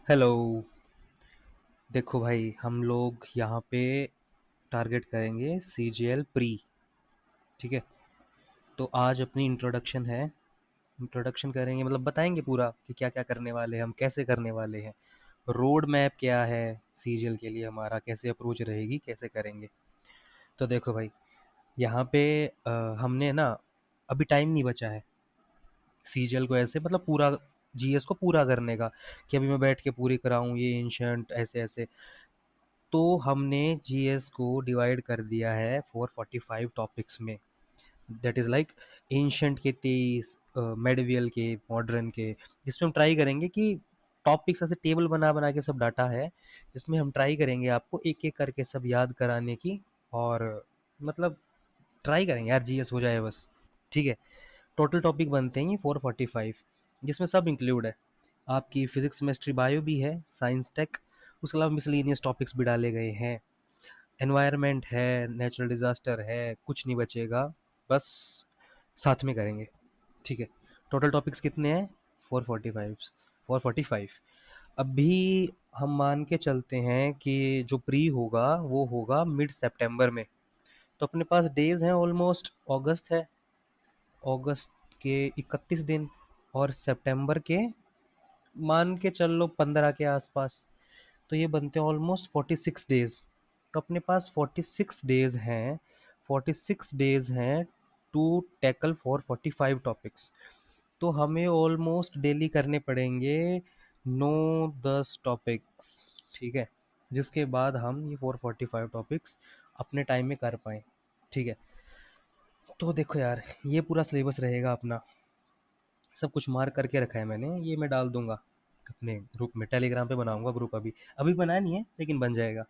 Hello. देखो भाई, हम लोग यहाँ पे टारगेट करेंगे सीजीएल प्री। ठीक है। तो आज अपनी इंट्रोडक्शन है। इंट्रोडक्शन करेंगे मतलब बताएंगे पूरा कि क्या क्या करने वाले हैं, हम कैसे करने वाले हैं, रोड मैप क्या है सीजीएल के लिए, हमारा कैसे अप्रोच रहेगी, कैसे करेंगे। तो देखो भाई, यहाँ पे हमने ना अभी टाइम नहीं बचा है सीजीएल को ऐसे मतलब पूरा जीएस को पूरा करने का कि अभी मैं बैठ के पूरी कराऊं ये एंशंट ऐसे ऐसे। तो हमने जीएस को डिवाइड कर दिया है 445 टॉपिक्स में। दैट इज़ लाइक एंशंट के 23, मेडिवियल के, मॉडर्न के, जिसमें हम ट्राई करेंगे कि टॉपिक्स ऐसे टेबल बना बना के सब डाटा है, जिसमें हम ट्राई करेंगे आपको एक एक करके सब याद कराने की। और मतलब ट्राई करेंगे यार जीएस हो जाए बस। ठीक है। टोटल टॉपिक बनते हैं ये 445, जिसमें सब इंक्लूड है। आपकी फिजिक्स, केमिस्ट्री, बायो भी है, साइंस टेक, उसके अलावा मिसलिनियस टॉपिक्स भी डाले गए हैं। एनवायरनमेंट है, नेचुरल डिज़ास्टर है, कुछ नहीं बचेगा, बस साथ में करेंगे। ठीक है। टोटल टॉपिक्स कितने हैं? 445। 445। अभी हम मान के चलते हैं कि जो प्री होगा वो होगा मिड सितंबर में। तो अपने पास डेज हैं, ऑलमोस्ट अगस्त है, अगस्त के 31 दिन, और सितंबर के मान के चल लो 15 के आसपास। तो ये बनते हैं ऑलमोस्ट 46 डेज। तो अपने पास 46 डेज हैं, 46 डेज हैं टू टैकल 445 टॉपिक्स। तो हमें ऑलमोस्ट डेली करने पड़ेंगे 9-10 टॉपिक्स। ठीक है। जिसके बाद हम ये 445 टॉपिक्स अपने टाइम में कर पाएँ। ठीक है। तो देखो यार, ये पूरा सिलेबस रहेगा अपना, सब कुछ मार्क करके रखा है मैंने, ये मैं डाल दूंगा अपने ग्रुप में, टेलीग्राम पे बनाऊंगा ग्रुप। अभी अभी बनाया नहीं है लेकिन बन जाएगा।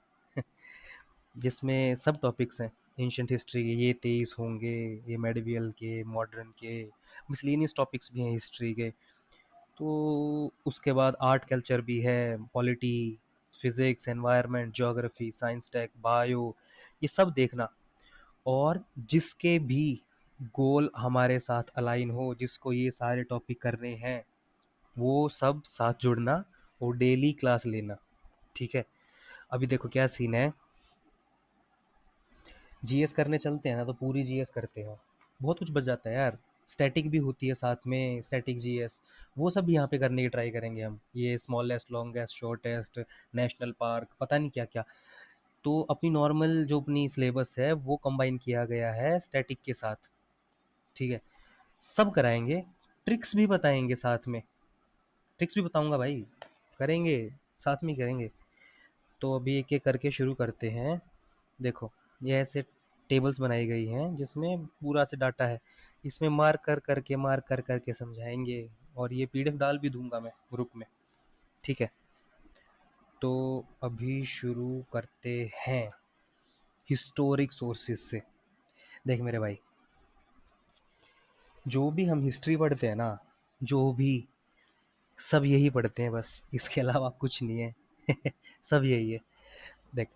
जिसमें सब टॉपिक्स हैं, एंशंट हिस्ट्री के ये 23 होंगे, ये मेडिवियल के, मॉडर्न के, मिसलिनियस टॉपिक्स भी हैं हिस्ट्री के। तो उसके बाद आर्ट कल्चर भी है, polity, physics, environment, geography, science tech, bio, ये सब देखना। और जिसके भी गोल हमारे साथ अलाइन हो, जिसको ये सारे टॉपिक करने हैं, वो सब साथ जुड़ना और डेली क्लास लेना। ठीक है। अभी देखो क्या सीन है, जीएस करने चलते हैं ना तो पूरी जीएस करते हैं, बहुत कुछ बच जाता है यार। स्टैटिक भी होती है साथ में, स्टैटिक जीएस, वो सब भी यहाँ पे करने की ट्राई करेंगे हम। ये smallest, longest, shortest, national park, पता नहीं क्या क्या। तो अपनी नॉर्मल जो अपनी सिलेबस है वो कंबाइन किया गया है स्टैटिक के साथ। ठीक है। सब कराएंगे, ट्रिक्स भी बताएंगे साथ में, ट्रिक्स भी बताऊंगा भाई, करेंगे, साथ में ही करेंगे। तो अभी एक एक करके शुरू करते हैं। देखो, ये ऐसे टेबल्स बनाई गई हैं जिसमें पूरा से डाटा है, इसमें मार्क कर करके समझाएंगे। और ये पीडीएफ डाल भी दूंगा मैं ग्रुप में। ठीक है। तो अभी शुरू करते हैं हिस्टोरिक सोर्सेज से। देख मेरे भाई, जो भी हम हिस्ट्री पढ़ते हैं ना, जो भी, सब यही पढ़ते हैं बस, इसके अलावा कुछ नहीं है। सब यही है। देख,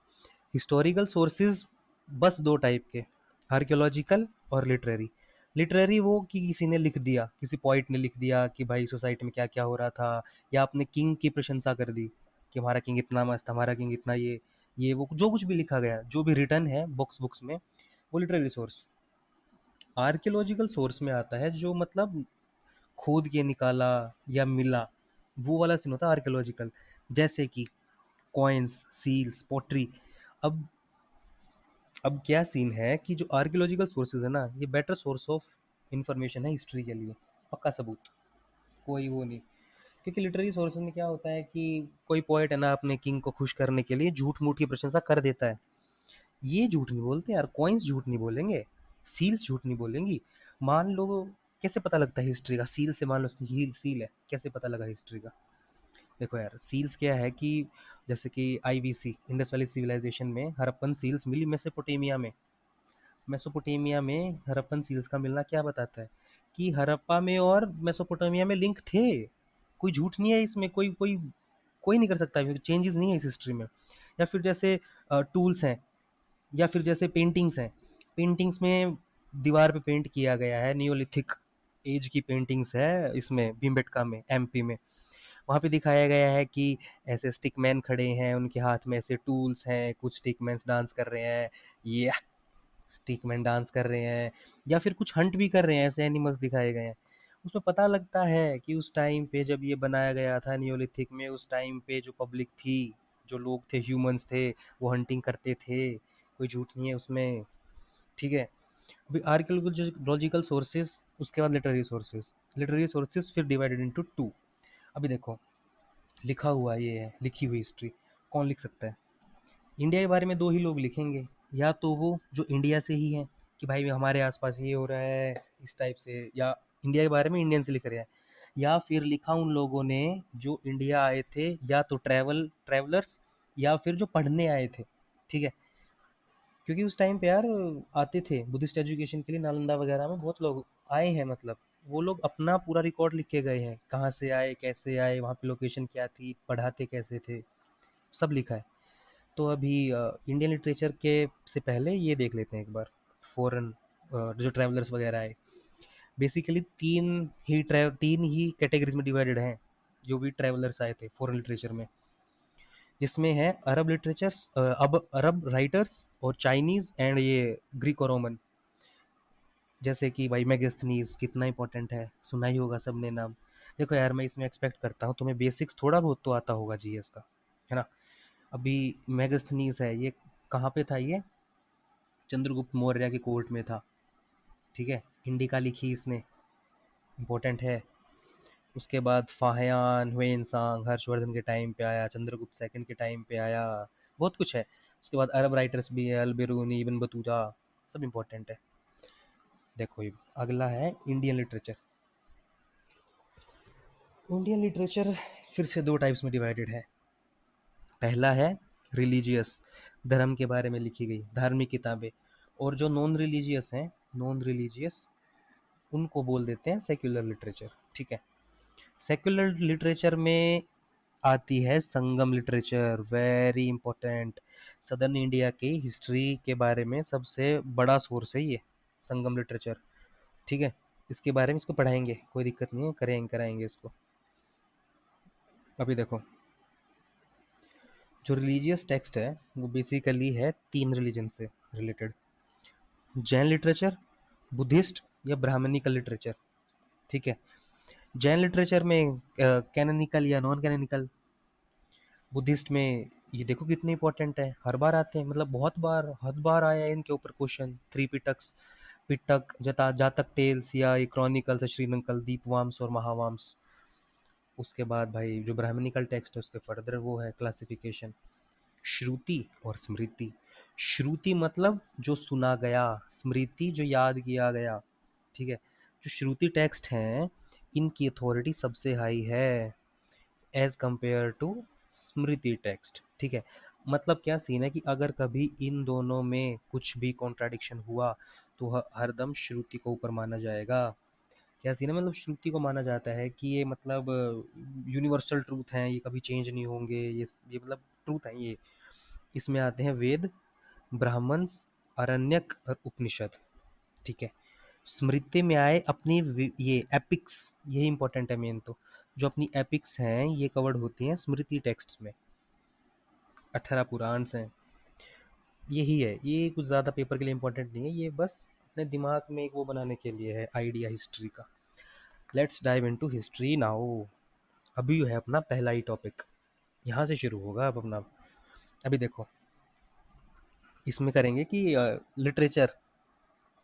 हिस्टोरिकल सोर्सेज बस दो टाइप के, आर्कियोलॉजिकल और लिटरेरी। लिटरेरी वो कि किसी ने लिख दिया, किसी पोइट ने लिख दिया कि भाई सोसाइटी में क्या क्या हो रहा था, या आपने किंग की प्रशंसा कर दी कि हमारा किंग इतना मस्त, हमारा किंग इतना ये वो जो कुछ भी लिखा गया, जो भी रिटर्न है बुक्स बुक्स में, वो लिटरेरी सोर्स। आर्कियोलॉजिकल सोर्स में आता है जो मतलब खोद के निकाला या मिला, वो वाला सीन होता है आर्कियोलॉजिकल। जैसे कि कॉइन्स, सील्स, पोट्री। अब अब क्या सीन है कि जो आर्कियोलॉजिकल सोर्सेज है ना, ये बेटर सोर्स ऑफ इंफॉर्मेशन है हिस्ट्री के लिए, पक्का सबूत, कोई वो नहीं। क्योंकि लिटरेरी सोर्सेज में क्या होता है कि कोई पोएट है ना, अपने किंग को खुश करने के लिए झूठ मूठ की प्रशंसा कर देता है, ये झूठ नहीं बोलते यार, कॉइन्स झूठ नहीं बोलेंगे, सील्स झूठ नहीं बोलेंगी। मान लो, कैसे पता लगता है हिस्ट्री का, सील से, मान लो सील सील है, कैसे पता लगा हिस्ट्री का? देखो यार, सील्स क्या है कि जैसे कि आईवीसी, इंडस वैली सिविलाइजेशन में हड़प्पन सील्स मिली मेसोपोटामिया में। मेसोपोटामिया में हड़प्पन सील्स का मिलना क्या बताता है कि हड़प्पा में और मेसोपोटामिया में लिंक थे। कोई झूठ नहीं है इसमें, कोई कोई कोई नहीं कर सकता, चेंजेस नहीं है इस हिस्ट्री में। या फिर जैसे टूल्स हैं, या फिर जैसे पेंटिंग्स हैं, पेंटिंग्स में दीवार पे पेंट किया गया है, नियोलिथिक एज की पेंटिंग्स है इसमें भीमबेटका में, एमपी में। वहाँ पे दिखाया गया है कि ऐसे स्टिकमैन खड़े हैं, उनके हाथ में ऐसे टूल्स हैं, कुछ स्टिकमैन्स डांस कर रहे हैं, ये स्टिकमैन डांस कर रहे हैं, या फिर कुछ हंट भी कर रहे हैं, ऐसे एनिमल्स दिखाए गए हैं। उसमें पता लगता है कि उस टाइम पे जब ये बनाया गया था नियोलिथिक में, उस टाइम पे जो पब्लिक थी, जो लोग थे, ह्यूमंस थे, वो हंटिंग करते थे, कोई झूठ नहीं है उसमें, ठीक है। अभी आर्कियोलॉजिकल सोर्सेज, उसके बाद लिटरेरी सोर्सेज। लिटरेरी सोर्सेज फिर डिवाइडेड इनटू टू। अभी देखो, लिखा हुआ ये है, लिखी हुई हिस्ट्री कौन लिख सकता है? इंडिया के बारे में दो ही लोग लिखेंगे, या तो वो जो इंडिया से ही हैं कि भाई हमारे आसपास ये हो रहा है इस टाइप से, या इंडिया के बारे में इंडियन से लिख रहे हैं, या फिर लिखा उन लोगों ने जो इंडिया आए थे, या तो ट्रैवलर्स, या फिर जो पढ़ने आए थे, ठीक है। क्योंकि उस टाइम पे यार आते थे बुद्धिस्ट एजुकेशन के लिए, नालंदा वगैरह में बहुत लोग आए हैं, मतलब वो लोग अपना पूरा रिकॉर्ड लिख के गए हैं, कहाँ से आए, कैसे आए, वहाँ पे लोकेशन क्या थी, पढ़ाते कैसे थे, सब लिखा है। तो अभी इंडियन लिटरेचर के से पहले ये देख लेते हैं एक बार, फॉरेन जो ट्रैवलर्स वगैरह आए। बेसिकली तीन ही कैटेगरीज में डिवाइडेड हैं जो भी ट्रैवलर्स आए थे फॉरेन लिटरेचर में, जिसमें है अरब लिटरेचर्स, अब अरब राइटर्स, और चाइनीज, एंड ये ग्रीक और रोमन। जैसे कि भाई मैगस्थनीज कितना इंपॉर्टेंट है, सुना ही होगा सबने नाम। देखो यार, मैं इसमें एक्सपेक्ट करता हूँ तुम्हें बेसिक्स थोड़ा बहुत तो आता होगा जीएस का, है ना। अभी मैगस्थनीज है, ये कहाँ पे था? ये चंद्रगुप्त मौर्य की कोर्ट में था, ठीक है। इंडिका लिखी इसने, इंपॉर्टेंट है। उसके बाद फाहियान, ह्वेनसांग हर्षवर्धन के टाइम पे आया, चंद्रगुप्त सेकंड के टाइम पे आया, बहुत कुछ है। उसके बाद अरब राइटर्स भी है, अल बिरूनी, इब्न बतूता, सब इंपॉर्टेंट है। देखो ये अगला है इंडियन लिटरेचर। इंडियन लिटरेचर फिर से दो टाइप्स में डिवाइडेड है। पहला है रिलीजियस, धर्म के बारे में लिखी गई धार्मिक किताबें, और जो नॉन रिलीजियस हैं, नॉन रिलीजियस, उनको बोल देते हैं सेक्युलर लिटरेचर, ठीक है। सेक्युलर लिटरेचर में आती है Sangam literature, very important. Southern India की हिस्ट्री के बारे में सबसे बड़ा सोर्स है ये संगम लिटरेचर, ठीक है। इसके बारे में इसको पढ़ाएंगे, कोई दिक्कत नहीं है, कराएंगे इसको। अभी देखो, जो रिलीजियस टेक्स्ट है वो बेसिकली है तीन रिलीजन से रिलेटेड: जैन लिटरेचर, बुद्धिस्ट, या ब्राह्मणिकल लिटरेचर, ठीक है। जैन लिटरेचर में कैनोनिकल या नॉन कैनोनिकल, बुद्धिस्ट में ये देखो कितने इंपॉर्टेंट है, हर बार आते हैं, मतलब बहुत बार, हद बार आया है इनके ऊपर क्वेश्चन। थ्री पिटक्स, पिटक, जता जातक टेल्स, या ये क्रॉनिकल्स है, श्रीलंकल, दीपवाम्स और महावाम्स। उसके बाद भाई जो ब्राह्मणिकल टेक्स्ट है उसके फर्दर वो है क्लासिफिकेशन: श्रुति और स्मृति। श्रुति मतलब जो सुना गया, स्मृति जो याद किया गया, ठीक है। जो श्रुति टेक्स्ट हैं, इनकी अथॉरिटी सबसे हाई है as compare to smriti text, ठीक है। मतलब क्या सीन है कि अगर कभी इन दोनों में कुछ भी कॉन्ट्राडिक्शन हुआ तो हरदम श्रुति को ऊपर माना जाएगा। क्या सीन है, मतलब श्रुति को माना जाता है कि ये मतलब यूनिवर्सल ट्रूथ हैं, ये कभी चेंज नहीं होंगे, ये मतलब ट्रूथ है ये। इसमें आते हैं वेद, ब्राह्मण्स, अरण्यक और उपनिषद, ठीक है। स्मृति में आए अपनी ये एपिक्स, यही इंपॉर्टेंट है मेन तो। जो अपनी एपिक्स हैं ये कवर्ड होती हैं स्मृति टेक्स्ट्स में, 18 पुराण्स हैं। यही है, ये कुछ ज़्यादा पेपर के लिए इंपॉर्टेंट नहीं है, ये बस अपने दिमाग में एक वो बनाने के लिए है आइडिया हिस्ट्री का। Let's dive into history now. अभी है अपना पहला ही टॉपिक, यहाँ से शुरू होगा अब अपना। अभी देखो, इसमें करेंगे कि लिटरेचर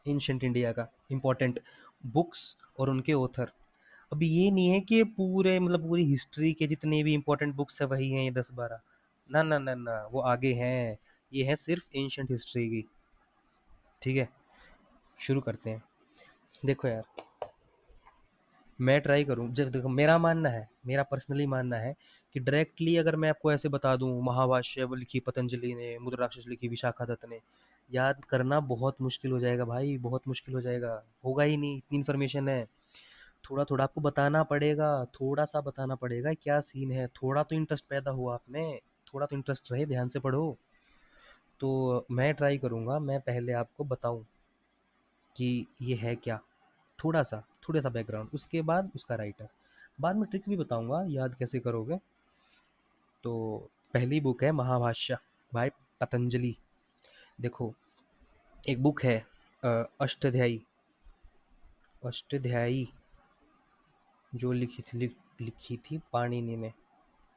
एंशंट इंडिया का इम्पोर्टेंट बुक्स और उनके ऑथर। अभी ये नहीं है कि ये पूरे मतलब पूरी हिस्ट्री के जितने भी इम्पोर्टेंट बुक्स है वही हैं ये 10-12, ना ना ना ना, वो आगे हैं। ये है सिर्फ एंशंट हिस्ट्री की, ठीक है। शुरू करते हैं। देखो यार, मैं ट्राई करूँ, जब देखो मेरा मानना है, मेरा पर्सनली मानना है कि डायरेक्टली अगर मैं आपको ऐसे बता दूँ महाभाष्य वो लिखी पतंजलि ने, मुद्राराक्षस लिखी विशाखा दत्त ने, याद करना बहुत मुश्किल हो जाएगा भाई, बहुत मुश्किल हो जाएगा, होगा ही नहीं, इतनी इन्फॉर्मेशन है। थोड़ा थोड़ा आपको बताना पड़ेगा, थोड़ा सा बताना पड़ेगा क्या सीन है, थोड़ा तो इंटरेस्ट पैदा हुआ आप में, थोड़ा तो इंटरेस्ट रहे, ध्यान से पढ़ो। तो मैं ट्राई करूँगा, मैं पहले आपको बताऊँ कि ये है क्या, थोड़ा सा बैकग्राउंड, उसके बाद उसका राइटर। बाद में ट्रिक भी बताऊंगा याद कैसे करोगे। तो पहली बुक है महाभाष्य बाय पतंजलि। देखो, एक बुक है अष्टाध्यायी, अष्टाध्यायी जो लिखी थी पाणिनि ने,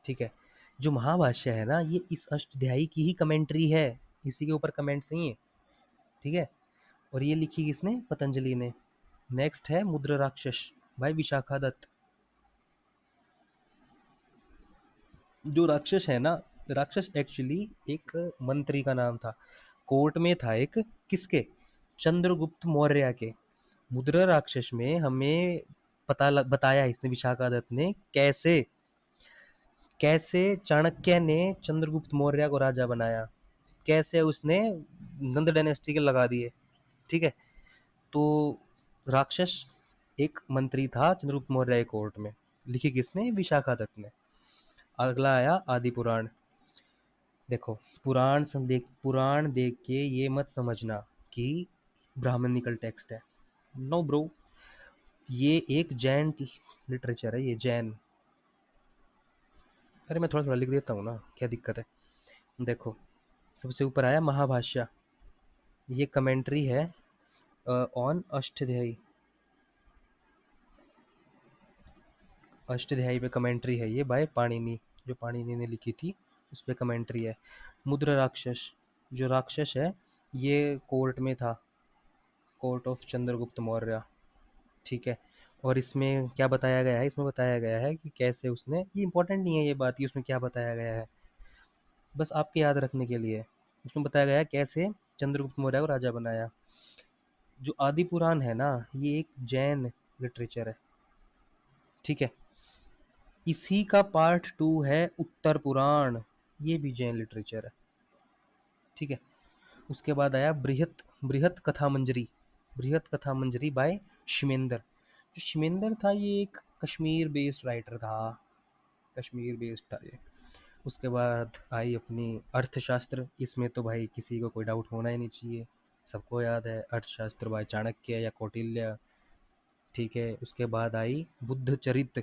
ठीक है। जो महाभाष्य है ना, ये इस अष्टाध्यायी की ही कमेंट्री है, इसी के ऊपर कमेंट्स नहीं है, ठीक है। और ये लिखी किसने? पतंजलि ने। नेक्स्ट है मुद्र राक्षस भाई विशाखा दत्त। जो राक्षस है ना, राक्षस एक्चुअली एक मंत्री का नाम था, कोर्ट में था एक, किसके? चंद्रगुप्त मौर्य के। मुद्रा राक्षस में हमें बताया इसने, विशाखा दत्त ने, कैसे कैसे चाणक्य ने चंद्रगुप्त मौर्य को राजा बनाया, कैसे उसने नंद डायनेस्टी के लगा दिए, ठीक है। तो राक्षस एक मंत्री था चंद्रगुप्त मौर्य के कोर्ट में, लिखी किसने? विशाखा दत्त ने। अगला आया आदि पुराण। देखो, पुराण देख के ये मत समझना कि ब्राह्मणिकल टेक्स्ट है। नो ब्रो, ये एक जैन लिटरेचर है, ये जैन। अरे मैं थोड़ा थोड़ा लिख देता हूँ ना, क्या दिक्कत है। देखो, सबसे ऊपर आया महाभाष्य, ये कमेंट्री है ऑन अष्टाध्यायी। अष्टाध्यायी पे कमेंट्री है ये बाय पाणिनि, जो पाणिनि ने लिखी थी, उस पे कमेंट्री है। मुद्र राक्षस, जो राक्षस है ये कोर्ट में था, कोर्ट ऑफ चंद्रगुप्त मौर्य, ठीक है। और इसमें क्या बताया गया है? इसमें बताया गया है कि कैसे उसने, ये इंपॉर्टेंट नहीं है ये बात कि उसमें क्या बताया गया है, बस आपके याद रखने के लिए। उसमें बताया गया है कैसे चंद्रगुप्त मौर्य को राजा बनाया। जो आदि पुराण है ना, ये एक जैन लिटरेचर है, ठीक है। इसी का पार्ट टू है उत्तर पुराण, ये भी जैन लिटरेचर है, ठीक है। उसके बाद आया बृहत बृहत कथा मंजरी, बृहत कथा मंजरी बाय शिमेंद्र। जो शिमेंद्र था ये एक कश्मीर बेस्ड राइटर था, कश्मीर बेस्ड था ये। उसके बाद आई अपनी अर्थशास्त्र, इसमें तो भाई किसी को कोई डाउट होना ही नहीं चाहिए, सबको याद है अर्थशास्त्र बाय चाणक्य या कौटिल्य, ठीक है। उसके बाद आई बुद्ध चरित्र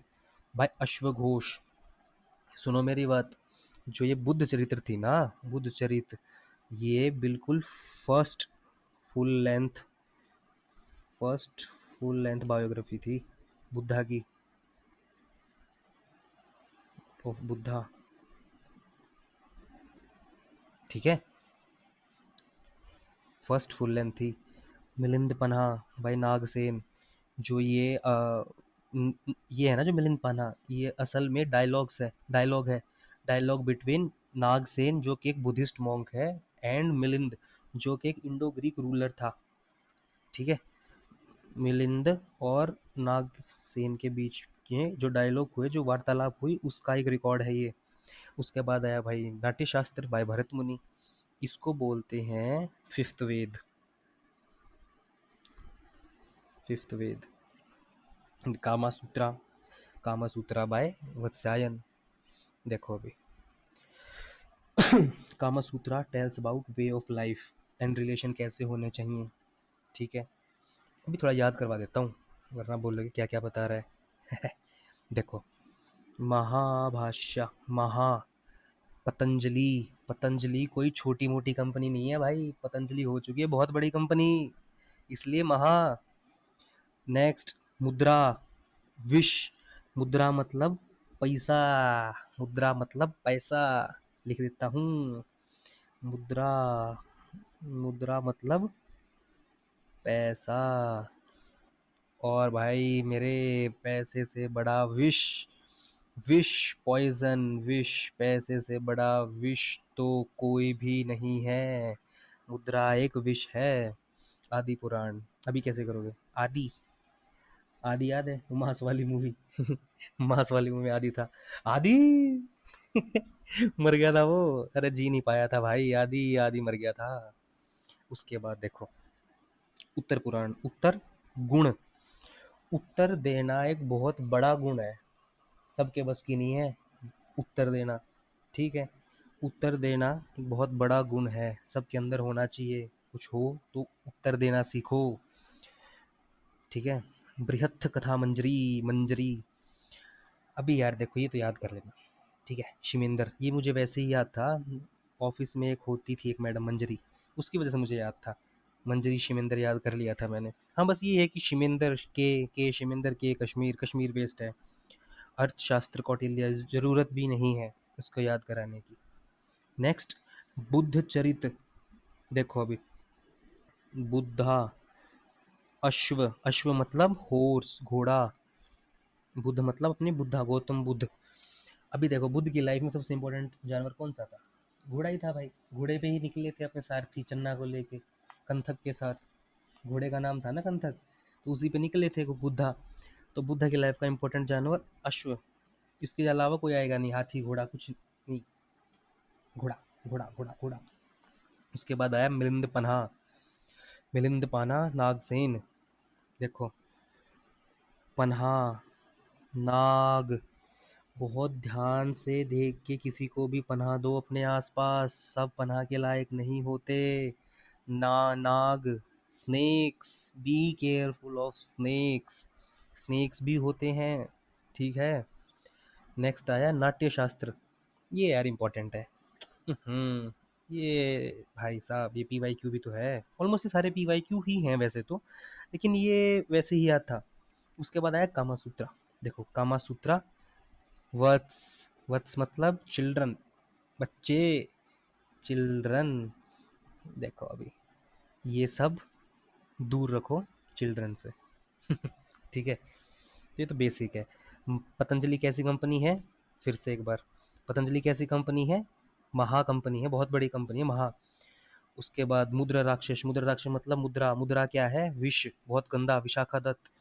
बाय अश्वघोष। सुनो मेरी बात, जो ये बुद्ध चरित्र थी ना, बुद्ध चरित्र, ये बिल्कुल full length first full length biography थी बुद्धा की, ऑफ बुद्धा, ठीक है। फर्स्ट फुल लेंथ थी। मिलिंद पन्हा भाई नागसेन, जो ये है ना, जो मिलिंद पन्हा, ये असल में डायलॉग है, डायलॉग बिटवीन नागसेन जो कि एक बुद्धिस्ट मॉन्क है, एंड मिलिंद जो कि एक इंडो ग्रीक रूलर था, ठीक है। मिलिंद और नागसेन के बीच के जो डायलॉग हुए, जो वार्तालाप हुई, उसका एक रिकॉर्ड है ये। उसके बाद आया भाई नाट्य शास्त्र बाय भरत मुनि, इसको बोलते हैं fifth Veda, fifth Veda. Kama Sutra, Kama Sutra by Vatsyayana. देखो अभी, Kama Sutra tells about way of life and relation कैसे होने चाहिए, ठीक है। अभी थोड़ा याद करवा देता हूँ, वरना बोलोगे क्या क्या बता रहा है। देखो, महाभाष्य, महा, पतंजलि, पतंजलि कोई छोटी मोटी कंपनी नहीं है भाई, पतंजलि हो चुकी है बहुत बड़ी कंपनी, इसलिए महा। नेक्स्ट, मुद्रा, विश, मुद्रा मतलब पैसा, मुद्रा मतलब पैसा, लिख देता हूँ। मुद्रा, मुद्रा मतलब पैसा। और भाई मेरे पैसे से बड़ा विश, विश पॉइजन, विश पैसे से बड़ा विश तो कोई भी नहीं है, मुद्रा एक विश है। आदि पुराण, अभी कैसे करोगे? आदि, आदि याद है, वो मांस वाली मूवी। मांस वाली मूवी आदि था, आदि। मर गया था वो, अरे जी नहीं पाया था भाई, आदि आदि मर गया था। उसके बाद देखो, उत्तर पुराण, उत्तर गुण, उत्तर देना एक बहुत बड़ा गुण है, सबके बस की नहीं है उत्तर देना, ठीक है। उत्तर देना एक बहुत बड़ा गुण है, सबके अंदर होना चाहिए, कुछ हो तो उत्तर देना सीखो, ठीक है। बृहत्थ कथा मंजरी, मंजरी, अभी यार देखो, ये तो याद कर लेना, ठीक है? शिमेंदर, ये मुझे वैसे ही याद था, ऑफिस में एक होती थी एक मैडम मंजरी, उसकी वजह से मुझे याद था। मंजरी शिमेंदर याद कर लिया था मैंने। हाँ, बस ये है कि शिमेंदर के शिमेंदर के कश्मीर, कश्मीर बेस्ड है। अर्थशास्त्र कौटिल्य, ज़रूरत भी नहीं है इसको याद कराने की। नेक्स्ट, बुद्ध चरित। देखो अभी, बुद्धा, अश्व, अश्व मतलब हॉर्स, घोड़ा। बुद्ध मतलब अपनी बुद्धा, गौतम बुद्ध। अभी देखो, बुद्ध की लाइफ में सबसे इंपॉर्टेंट जानवर कौन सा था? घोड़ा ही था भाई। घोड़े पे ही निकले थे अपने सारथी चन्ना को लेके, कंथक के साथ। घोड़े का नाम था ना कंथक, तो उसी पे निकले थे वो बुद्धा। तो बुद्धा की लाइफ का इंपॉर्टेंट जानवर अश्व। इसके अलावा कोई आएगा नहीं, हाथी घोड़ा कुछ नहीं। घोड़ा, घोड़ा, घोड़ा, घोड़ा। उसके बाद आया मिलिंद पन्हा। मिलिंद पन्हा, नागसेन। देखो, पन्हा, नाग। बहुत ध्यान से देख के किसी को भी पनाह दो अपने आसपास, सब पनाह के लायक नहीं होते। नाग, snakes, be careful of snakes. Snakes भी होते हैं, ठीक है? नेक्स्ट आया नाट्य शास्त्र। ये यार इम्पोर्टेंट है। ये भाई साहब, ये पी वाई क्यू भी तो है। ऑलमोस्ट ये सारे पी वाई क्यू ही हैं वैसे तो, लेकिन ये वैसे ही याद था। उसके बाद आया कामा सूत्रा। देखो, कामा सूत्रा, वत्स, वत्स मतलब चिल्ड्रन, बच्चे, चिल्ड्रन। देखो अभी, ये सब दूर रखो चिल्ड्रन से। ठीक है? तो ये तो बेसिक है। पतंजलि कैसी कंपनी है? फिर से एक बार, पतंजलि कैसी कंपनी है? महा कंपनी है, बहुत बड़ी कंपनी है, महा। उसके बाद मुद्रा राक्षस। मुद्रा राक्षस मतलब मुद्रा, मुद्रा क्या है? विष, बहुत गंदा, विशाखा दत्त।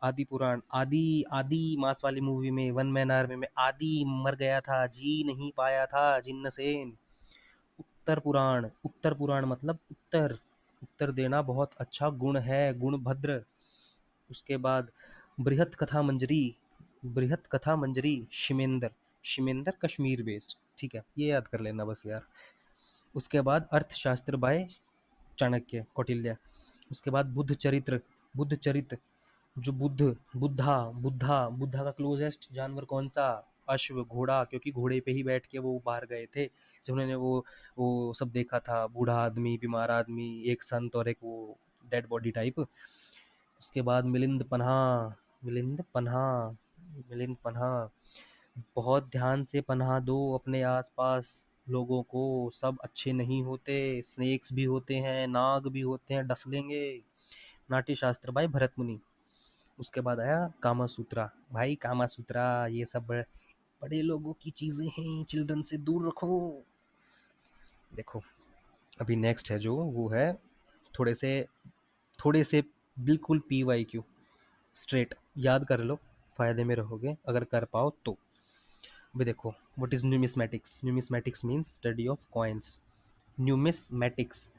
आदि पुराण, आदि, आदि मास वाली मूवी में, वन मैन आर्मी में आदि मर गया था, जी नहीं पाया था, जिन्नसेन। उत्तर पुराण, उत्तर पुराण मतलब उत्तर, उत्तर देना बहुत अच्छा गुण है, गुण भद्र। उसके बाद बृहत कथा मंजरी। बृहत कथा मंजरी, शिमेंदर। शिमेंदर कश्मीर बेस्ड, ठीक है? ये याद कर लेना बस यार। उसके बाद अर्थशास्त्र बाय चाणक्य, कौटिल्य। उसके बाद बुद्ध चरित्र। बुद्ध चरित्र, जो बुद्ध, बुद्धा, बुद्धा, बुद्धा का क्लोजेस्ट जानवर कौन सा? अश्व, घोड़ा, क्योंकि घोड़े पे ही बैठ के वो बाहर गए थे जब उन्होंने वो सब देखा था, बूढ़ा आदमी, बीमार आदमी, एक संत और एक वो डेड बॉडी टाइप। उसके बाद मिलिंद पन्हा। मिलिंद पन्हा, मिलिंद पन्हा। बहुत ध्यान से पनाह दो अपने आसपास लोगों को, सब अच्छे नहीं होते, स्नेक्स भी होते हैं, नाग भी होते हैं, डस लेंगे। नाट्य शास्त्र बाय भरत मुनि। उसके बाद आया कामा सूत्रा। भाई कामा सूत्रा, ये सब बड़े लोगों की चीजें हैं, चिल्ड्रन से दूर रखो। देखो, अभी नेक्स्ट है जो, वो है थोड़े से, थोड़े से बिल्कुल पी वाई क्यू, स्ट्रेट याद कर लो, फायदे में रहोगे अगर कर पाओ तो। अभी देखो, what is numismatics? Numismatics means study of coins, numismatics.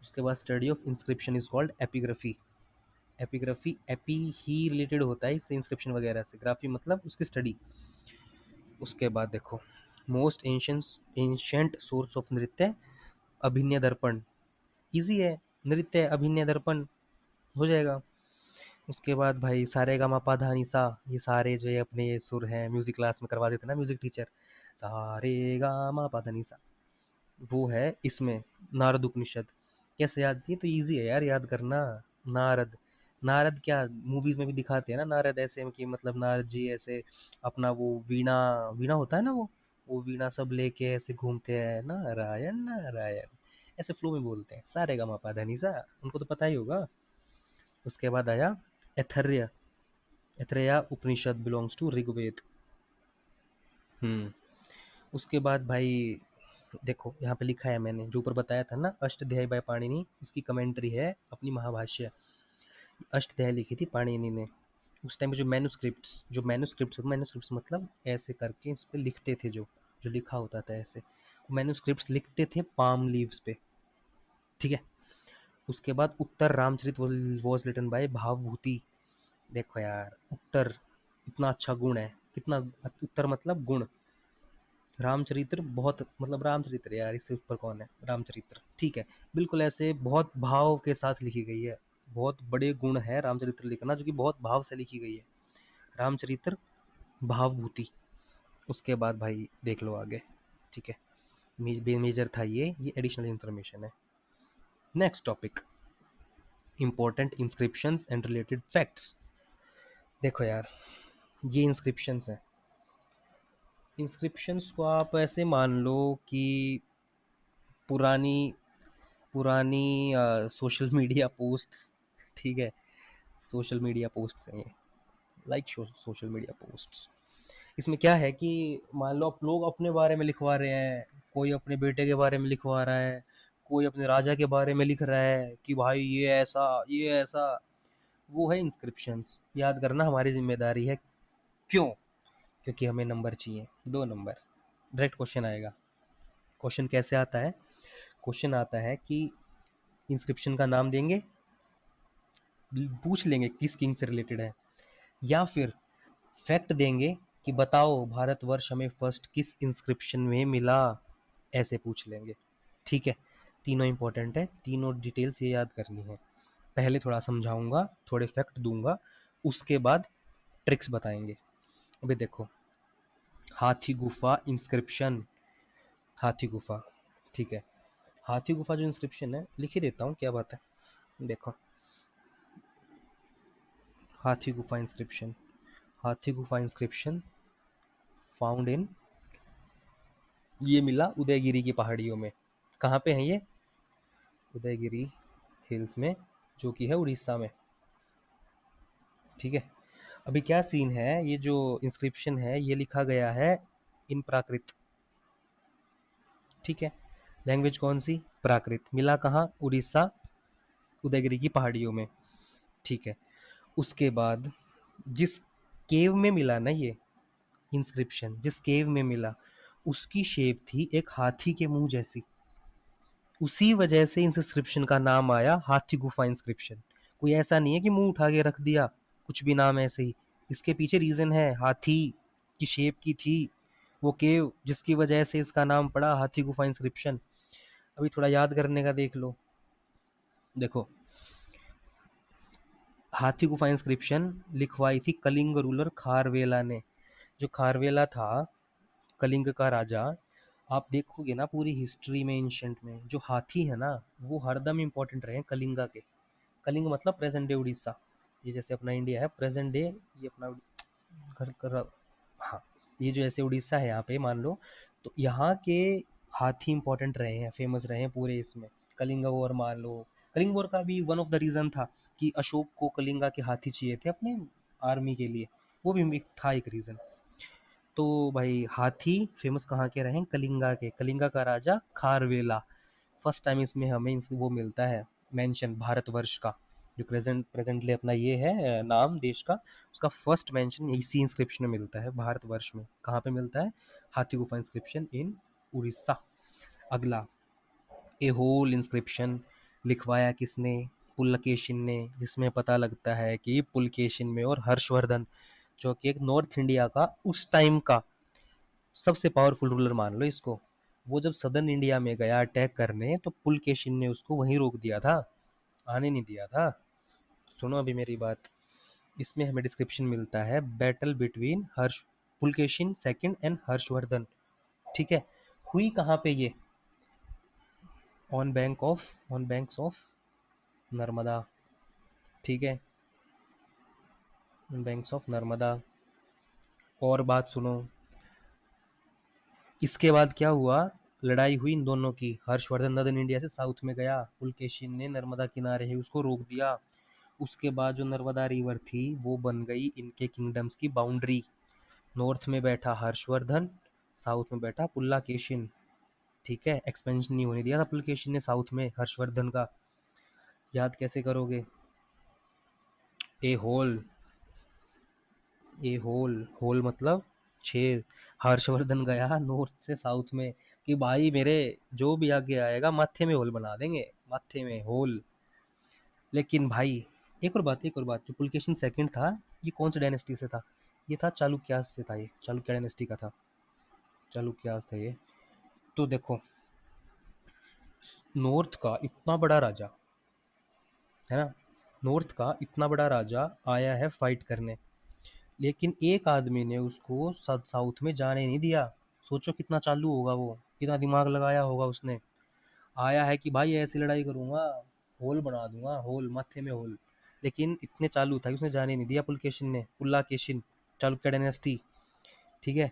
उसके बाद study of inscription is called epigraphy. Epigraphy, AP he related होता है इससे इंस्क्रिप्शन वगैरह से, ग्राफी मतलब उसकी स्टडी। उसके बाद देखो, मोस्ट एंशंट सोर्स ऑफ नृत्य, अभिनय दर्पण। इजी है, नृत्य अभिनय दर्पण हो जाएगा। उसके बाद भाई सारे गा मा पा धा नि सा, ये सारे जो ये अपने ये सुर हैं, म्यूजिक क्लास में करवा देते ना म्यूजिक टीचर, सारे गा मा पा धा नि सा, वो है इसमें नारद उपनिषद। कैसे याद? ये तो इजी है यार याद करना। नारद, नारद क्या मूवीज में भी दिखाते हैं ना, नारद ऐसे कि मतलब नारद जी ऐसे अपना वो वीणा, वीणा होता है ना वो वीणा सब लेके ऐसे घूमते हैं, नारायण नारायण, ऐसे फ्लो में बोलते हैं, सारे गा मा पा धा नि सा, उनको तो पता ही होगा। उसके बाद आया एथर्य। एथरेया उपनिषद बिलोंग्स टू ऋग्वेद। हम्म। उसके बाद भाई देखो, यहाँ पे लिखा है मैंने जो ऊपर बताया था ना, अष्टाध्यायी बाय पाणिनि, इसकी कमेंट्री है अपनी महाभाष्य। अष्टाध्यायी लिखी थी पाणिनि ने। उस टाइम पे जो मैन्युस्क्रिप्ट्स, जो मैन्युस्क्रिप्ट्स, मैन्युस्क्रिप्ट्स मतलब ऐसे करके इस पे लिखते थे, जो जो लिखा होता था ऐसे, मैन्युस्क्रिप्ट्स लिखते थे पाम लीव्स पे, ठीक है? उसके बाद Uttar Ramcharit was written by Bhavabhuti. देखो यार, उत्तर इतना अच्छा गुण है, कितना, उत्तर मतलब गुण। रामचरित्र बहुत मतलब रामचरित्र यार, इससे ऊपर कौन है? रामचरित्र, ठीक है? बिल्कुल ऐसे बहुत भाव के साथ लिखी गई है, बहुत बड़े गुण है रामचरित्र लिखना, जो कि बहुत भाव से लिखी गई है। रामचरित्र भावभूति, उसके बाद भाई देख लो आगे, ठीक है। मेजर था ये एडिशनल इन्फॉर्मेशन है। Next topic, important inscriptions and related facts. देखो यार, ये इंस्क्रिप्शंस हैं। इंस्क्रिप्शंस को आप ऐसे मान लो कि पुरानी पुरानी सोशल मीडिया पोस्ट्स, ठीक है, सोशल मीडिया पोस्ट्स हैं ये, लाइक सोशल मीडिया पोस्ट्स। इसमें क्या है कि मान लो आप लोग अपने बारे में लिखवा रहे हैं, कोई अपने बेटे के बारे में लिखवा रहा है, कोई अपने राजा के बारे में लिख रहा है कि भाई ये ऐसा, वो है इंस्क्रिप्शंस। याद करना हमारी जिम्मेदारी है। क्यों? क्योंकि हमें नंबर चाहिए, 2 नंबर। डायरेक्ट क्वेश्चन आएगा। क्वेश्चन कैसे आता है? क्वेश्चन आता है कि इंस्क्रिप्शन का नाम देंगे, पूछ लेंगे किस किंग से रिलेटेड है, या फिर फैक्ट देंगे कि बताओ भारतवर्ष हमें फर्स्ट किस इंस्क्रिप्शन में मिला, ऐसे पूछ लेंगे, ठीक है। तीनों इंपॉर्टेंट है, तीनों डिटेल्स ये याद करनी है। पहले थोड़ा समझाऊंगा, थोड़े फैक्ट दूंगा, उसके बाद ट्रिक्स बताएंगे। अभी देखो, हाथी गुफा इंस्क्रिप्शन, हाथी गुफा, ठीक है। हाथी गुफा जो इंस्क्रिप्शन है, लिख ही देता हूँ, क्या बात है। देखो, हाथी गुफा इंस्क्रिप्शन, हाथी गुफा इंस्क्रिप्शन फाउंड इन, ये मिला उदयगिरी की पहाड़ियों में। कहाँ पे है ये? उदयगिरी हिल्स में, जो कि है उड़ीसा में, ठीक है। अभी क्या सीन है, ये जो इंस्क्रिप्शन है ये लिखा गया है इन प्राकृत, ठीक है। लैंग्वेज कौन सी? प्राकृत। मिला कहाँ? उड़ीसा, उदयगिरी की पहाड़ियों में, ठीक है। उसके बाद जिस केव में मिला ना ये इंस्क्रिप्शन, जिस केव में मिला, उसकी शेप थी एक हाथी के मुंह जैसी। उसी वजह से इंस्क्रिप्शन का नाम आया हाथी गुफा इंस्क्रिप्शन। कोई ऐसा नहीं है कि मुंह उठा के रख दिया कुछ भी नाम ऐसे ही। इसके पीछे रीजन है, हाथी की शेप की थी वो केव, जिसकी वजह से इसका नाम पड़ा हाथी गुफा इंस्क्रिप्शन। अभी थोड़ा याद करने का देख लो। देखो, हाथी गुफा इंस्क्रिप्शन लिखवाई थी कलिंग रूलर खारवेला ने। जो खारवेला था कलिंग का राजा, आप देखोगे ना पूरी हिस्ट्री में, एंशंट में, जो हाथी है ना वो हरदम इंपॉर्टेंट रहे हैं कलिंगा के। कलिंग मतलब प्रेजेंट डे उड़ीसा। ये जैसे अपना इंडिया है प्रेजेंट डे, ये अपना घर कर, हाँ, ये जो ऐसे उड़ीसा है यहाँ पे मान लो, तो यहाँ के हाथी इंपॉर्टेंट रहे हैं, फेमस रहे हैं पूरे इसमें। कलिंगा वॉर मान लो, कलिंग वॉर का भी वन ऑफ द रीजन था कि अशोक को कलिंगा के हाथी चाहिए थे अपने आर्मी के लिए, वो भी था एक रीजन। तो भाई हाथी फेमस कहाँ के रहे? कलिंगा के। कलिंगा का राजा खारवेला। फर्स्ट टाइम इसमें हमें वो मिलता है मेंशन भारतवर्ष का, जो प्रेजेंटली अपना ये है नाम देश का, उसका फर्स्ट मेंशन इसी इंस्क्रिप्शन में मिलता है भारतवर्ष में। कहाँ पे मिलता है? हाथी गुफा इंस्क्रिप्शन इन उड़ीसा। अगला, ए होल इंस्क्रिप्शन लिखवाया किसने? पुलकेशिन ने, जिसमें पता लगता है कि पुलकेशिन में और हर्षवर्धन, जो कि एक नॉर्थ इंडिया का उस टाइम का सबसे पावरफुल रूलर मान लो इसको, वो जब सदर्न इंडिया में गया अटैक करने, तो पुलकेशिन ने उसको वहीं रोक दिया था, आने नहीं दिया था। सुनो अभी मेरी बात। इसमें हमें डिस्क्रिप्शन मिलता है battle between Harsh Pulakeshin second and Harshvardhan, ठीक है। हुई कहाँ पे ये? ऑन बैंक्स ऑफ नर्मदा, ठीक है, बैंक्स ऑफ नर्मदा। और बात सुनो, इसके बाद क्या हुआ? लड़ाई हुई इन दोनों की। हर्षवर्धन नदन इंडिया से साउथ में गया, पुलकेशिन ने नर्मदा किनारे ही उसको रोक दिया। उसके बाद जो नर्मदा रिवर थी वो बन गई इनके किंगडम्स की बाउंड्री। नॉर्थ में बैठा हर्षवर्धन, साउथ में बैठा पुल्लाकेशिन, ठीक है। एक्सपेंशन नहीं होने दिया था पुलकेशिन ने साउथ में हर्षवर्धन का। याद कैसे करोगे? ए होल, ए होल, होल मतलब छेद। हर्षवर्धन गया नॉर्थ से साउथ में कि भाई मेरे जो भी आगे आएगा माथे में होल बना देंगे, माथे में होल। लेकिन भाई एक और बात, जो पुलकेशिन सेकंड था, ये कौन सी डायनेस्टी से था? ये था चालुक्यास से था, ये चालुक्य डायनेस्टी का था, चालुक्यास था ये। तो देखो, नॉर्थ का इतना बड़ा राजा है ना, नॉर्थ का इतना बड़ा राजा आया है फाइट करने, लेकिन एक आदमी ने उसको साउथ में जाने नहीं दिया। सोचो कितना चालू होगा वो, कितना दिमाग लगाया होगा उसने। आया है कि भाई ऐसी लड़ाई करूंगा, होल बना दूंगा, होल माथे में होल। लेकिन इतने चालू था कि उसने जाने नहीं दिया। पुलकेशिन ने, पुल्लाकेशिन, चालुक्य डायनेस्टी। ठीक है,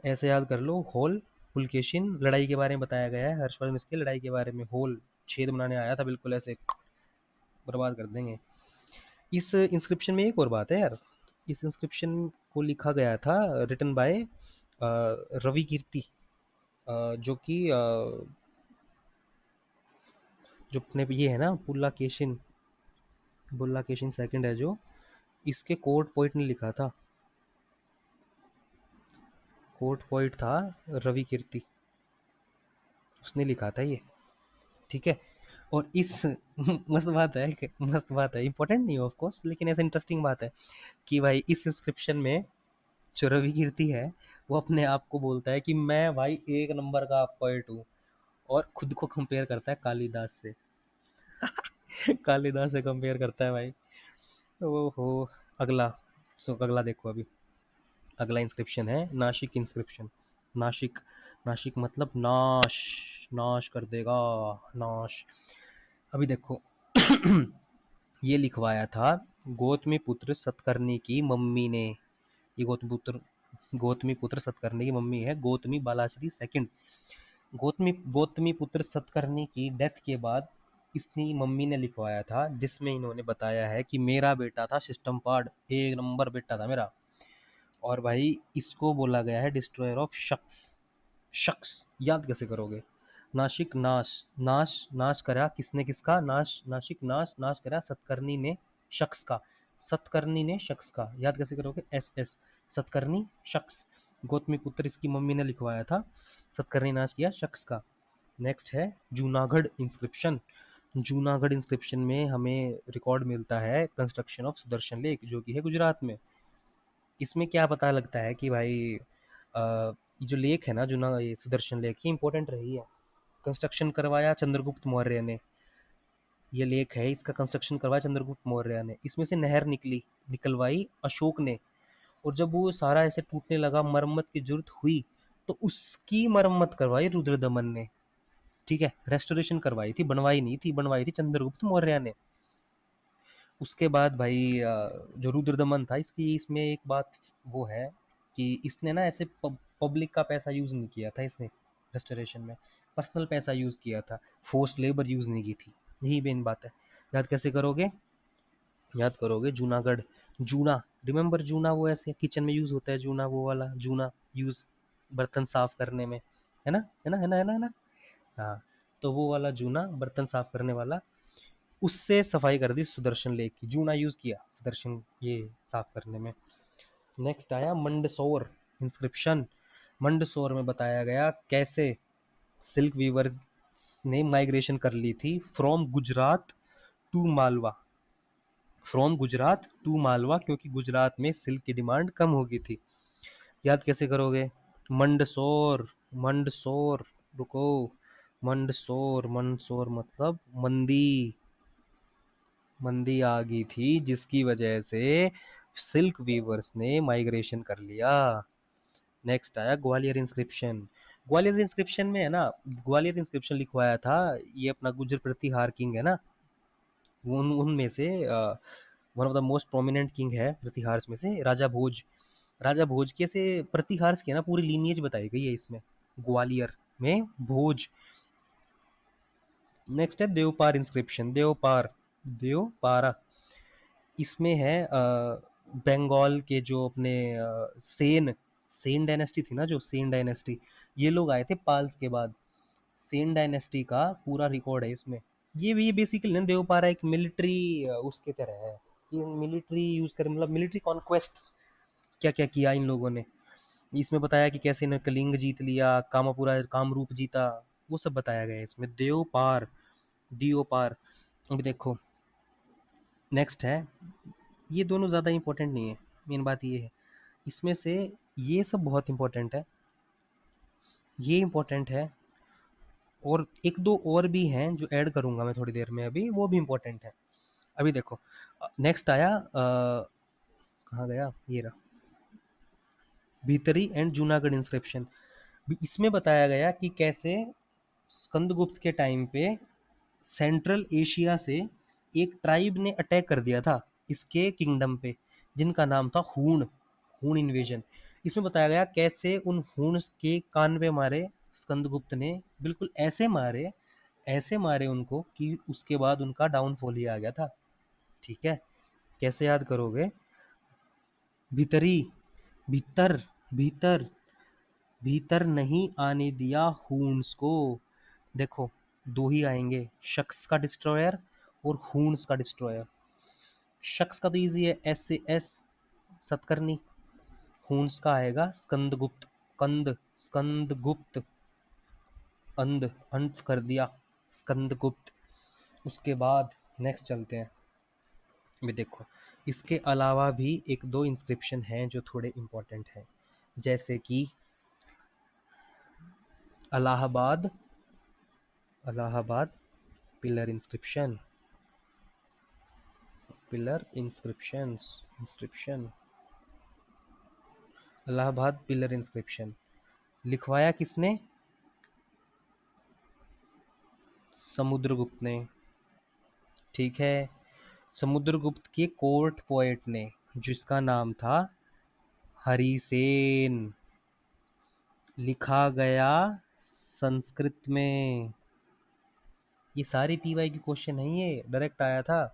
ऐसे याद कर लो, होल, पुलकेशिन। लड़ाई के बारे में बताया गया है, हर्षवर्धन इसके लड़ाई के बारे में होल छेद बनाने आया था, बिल्कुल ऐसे बर्बाद कर देंगे। इस इंस्क्रिप्शन में एक और बात है यार, इस इंस्क्रिप्शन को लिखा गया था, रिटन बाय रवि कीर्ति, जो कि जो अपने ये है ना, पुल्लाकेशिन, पुल्लाकेशिन सेकंड है जो, इसके कोर्ट पोइट ने लिखा था। कोर्ट पोइट था रवि कीर्ति, उसने लिखा था ये। ठीक है, और इस मस्त बात है कि, मस्त बात है, इंपॉर्टेंट नहीं है ऑफ कोर्स, लेकिन ऐसा इंटरेस्टिंग बात है कि भाई इस इंस्क्रिप्शन में जो रवि कीर्ति है, वो अपने आप को बोलता है कि मैं भाई एक नंबर का पोइट हूँ, और खुद को कंपेयर करता है कालिदास से। कालिदास से कंपेयर करता है भाई। ओहो। अगला, अगला देखो अभी। अगला इंस्क्रिप्शन है नाशिक इंस्क्रिप्शन। नाशिक, नाशिक मतलब नाश, नाश कर देगा, नाश। अभी देखो, ये लिखवाया था गौतमी पुत्र सतकर्णी की मम्मी ने। ये गौतमी पुत्र सतकर्णी की मम्मी है, गौतमी बालाश्री सेकंड। गौतमी पुत्र सतकर्णी की डेथ के बाद इसकी मम्मी ने लिखवाया था, जिसमें इन्होंने बताया है कि मेरा बेटा था सिस्टम पार्ट, एक नंबर बेटा था मेरा। और भाई इसको बोला गया है डिस्ट्रॉयर ऑफ शख्स। शख्स याद कैसे करोगे? नाशिक नाश, नाश नाश करा किसने, किसका नाश, नाशिक नाश, नाश करा सतकर्णी ने शख्स का। सतकर्णी ने शख्स का याद कैसे करोगे? एस एस, सतकर्णी शख्स। गौतमी पुत्र इसकी मम्मी ने लिखवाया था, सतकर्णी नाश किया शख्स का। नेक्स्ट है जूनागढ़ इंस्क्रिप्शन। जूनागढ़ इंस्क्रिप्शन में हमें रिकॉर्ड मिलता है कंस्ट्रक्शन ऑफ सुदर्शन लेक, जो कि है गुजरात में। इसमें क्या पता लगता है कि भाई ये जो लेक है ना, ये सुदर्शन लेक, ये इंपॉर्टेंट रही है। कंस्ट्रक्शन करवाया चंद्रगुप्त मौर्य ने। ये लेक है, इसका कंस्ट्रक्शन करवाया चंद्रगुप्त मौर्य ने। इसमें से नहर निकलवाई अशोक ने। और जब वो सारा ऐसे टूटने लगा, मरम्मत की जरूरत हुई, तो उसकी मरम्मत करवाई रुद्रदमन ने। ठीक है, रेस्टोरेशन करवाई थी, बनवाई नहीं थी, बनवाई थी चंद्रगुप्त मौर्य ने। उसके बाद भाई जो रुद्रदमन था, इसकी इसमें एक बात वो है कि इसने ना ऐसे पब्लिक का पैसा यूज़ नहीं किया था इसने रेस्टोरेशन में। पर्सनल पैसा यूज़ किया था, फोर्स्ड लेबर यूज़ नहीं की थी। यही मेन बात है। याद कैसे करोगे? याद करोगे जूनागढ़, जूना, रिमेंबर जूना, वो ऐसे किचन में यूज़ होता है जूना, वो वाला जूना यूज़ बर्तन साफ करने में, है ना, है ना, है ना, है ना, है ना। हाँ, तो वो वाला जूना बर्तन साफ करने वाला, उससे सफाई कर दी सुदर्शन लेक की। जूना यूज किया सुदर्शन ये साफ करने में। नेक्स्ट आया मंडसौर इंस्क्रिप्शन। मंडसौर में बताया गया कैसे सिल्क वीवर ने माइग्रेशन कर ली थी from Gujarat to Malwa. From Gujarat to Malwa, क्योंकि गुजरात में सिल्क की डिमांड कम हो गई थी। याद कैसे करोगे? मंडसौर, मंडसौर, रुको, मंडसौर, मंदसौर मतलब मंदी। मंदी आ गई थी जिसकी वजह से सिल्क वीवर्स ने माइग्रेशन कर लिया। नेक्स्ट आया ग्वालियर इंस्क्रिप्शन। ग्वालियर इंस्क्रिप्शन में है ना, ग्वालियर इंस्क्रिप्शन लिखवाया था, ये अपना गुर्जर प्रतिहार किंग है ना, उन उनमें से one of the most prominent king है प्रतिहार में से राजा भोज। राजा भोज के से प्रतिहार की है ना पूरी लीनिएज बताई गई है इसमें, ग्वालियर में भोज। नेक्स्ट है देवपार इंस्क्रिप्शन, देवपार, देवपारा। इसमें है बंगाल के जो अपने सेन, सेन डायनेस्टी थी ना, जो सेन डायनेस्टी, ये लोग आए थे पाल्स के बाद। सेन डायनेस्टी का पूरा रिकॉर्ड है इसमें। ये बेसिकली ना देवपारा एक मिलिट्री उसके तरह है कि मिलिट्री यूज कर, मतलब मिलिट्री कॉन्क्वेस्ट्स क्या क्या किया इन लोगों ने। इसमें बताया कि कैसे इन्होंने कलिंग जीत लिया, कामापुरा, कामरूप जीता, वो सब बताया गया है इसमें। देवपार, डियोपार। अभी देखो नेक्स्ट है, ये दोनों ज़्यादा इंपॉर्टेंट नहीं है, मेन बात ये है इसमें से, ये सब बहुत इंपॉर्टेंट है, ये इंपॉर्टेंट है, और एक दो और भी हैं जो ऐड करूंगा मैं थोड़ी देर में, अभी वो भी इंपॉर्टेंट है। अभी देखो नेक्स्ट आया कहाँ गया, ये रहा। भीतरी एंड जूनागढ़ इंस्क्रिप्शन। इसमें बताया गया कि कैसे स्कंदगुप्त के टाइम पे सेंट्रल एशिया से एक ट्राइब ने अटैक कर दिया था इसके किंगडम पे, जिनका नाम था हूण, हूण इन्वेजन। इसमें बताया गया कैसे उन हूण के कान पे मारे स्कंदगुप्त ने, बिल्कुल ऐसे मारे उनको कि उसके बाद उनका डाउनफॉल ही आ गया था। ठीक है, कैसे याद करोगे? भीतरी, भीतर, भीतर, भीतर नहीं आने दिया हून्स को। देखो, दो ही आएंगे, शख्स का डिस्ट्रॉयर और हून्स का डिस्ट्रॉयर। शख्स का तो इजी है, एस से एस, सतकर्णी। हून्स का आएगा स्कंदगुप्त, कंद, स्कंदगुप्त, अंध, अंत कर दिया, स्कंदगुप्त। उसके बाद नेक्स्ट चलते हैं। भी देखो, इसके अलावा भी एक दो इंस्क्रिप्शन हैं जो थोड़े इंपॉर्टेंट हैं, जैसे कि Allahabad, Allahabad pillar inscription, pillar inscriptions, inscription, Allahabad pillar inscription लिखवाया किसने? समुद्रगुप्त ने। ठीक है, समुद्रगुप्त के कोर्ट पोएट ने, जिसका नाम था हरिसेन। लिखा गया संस्कृत में। ये सारे पीवाई के क्वेश्चन नहीं, ये डायरेक्ट आया था।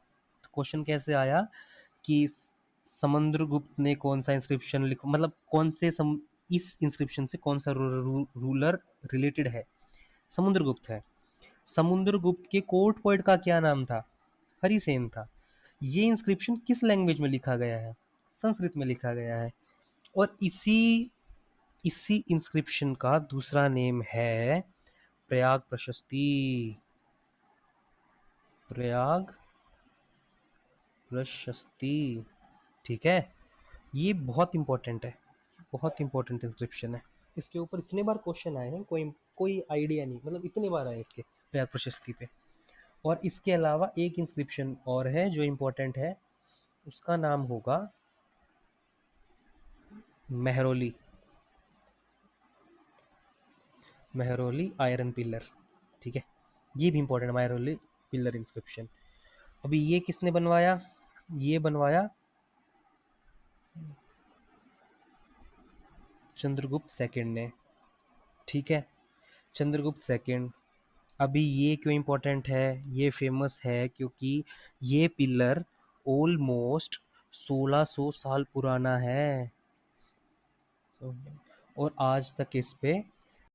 तो क्वेश्चन कैसे आया कि समुद्रगुप्त ने कौन सा इंस्क्रिप्शन लिख, मतलब कौन से इस इंस्क्रिप्शन से कौन सा रूलर रिलेटेड है? समुद्रगुप्त है। समुद्रगुप्त के कोर्ट पोएट का क्या नाम था? हरिसेन था। ये इंस्क्रिप्शन किस लैंग्वेज में लिखा गया है? संस्कृत में लिखा गया है। और इसी इसी इंस्क्रिप्शन का दूसरा नेम है प्रयाग प्रशस्ति। प्रयाग प्रशस्ति। ठीक है, ये बहुत इंपॉर्टेंट है, बहुत इंपॉर्टेंट इंस्क्रिप्शन है। इसके ऊपर इतने बार क्वेश्चन आए हैं, कोई कोई आइडिया नहीं, मतलब इतने बार आए इसके प्रयाग प्रशस्ति पे। और इसके अलावा एक इंस्क्रिप्शन और है जो इंपॉर्टेंट है, उसका नाम होगा मेहरौली, मेहरौली आयरन पिलर। ठीक है, ये भी इंपॉर्टेंट, मेहरौली पिलर इंस्क्रिप्शन। अभी ये किसने बनवाया? ये बनवाया चंद्रगुप्त सेकंड ने। ठीक है, चंद्रगुप्त सेकंड। अभी ये क्यों इम्पोर्टेंट है? ये फेमस है क्योंकि ये पिलर ऑलमोस्ट 1600 साल पुराना है। और आज तक इस पे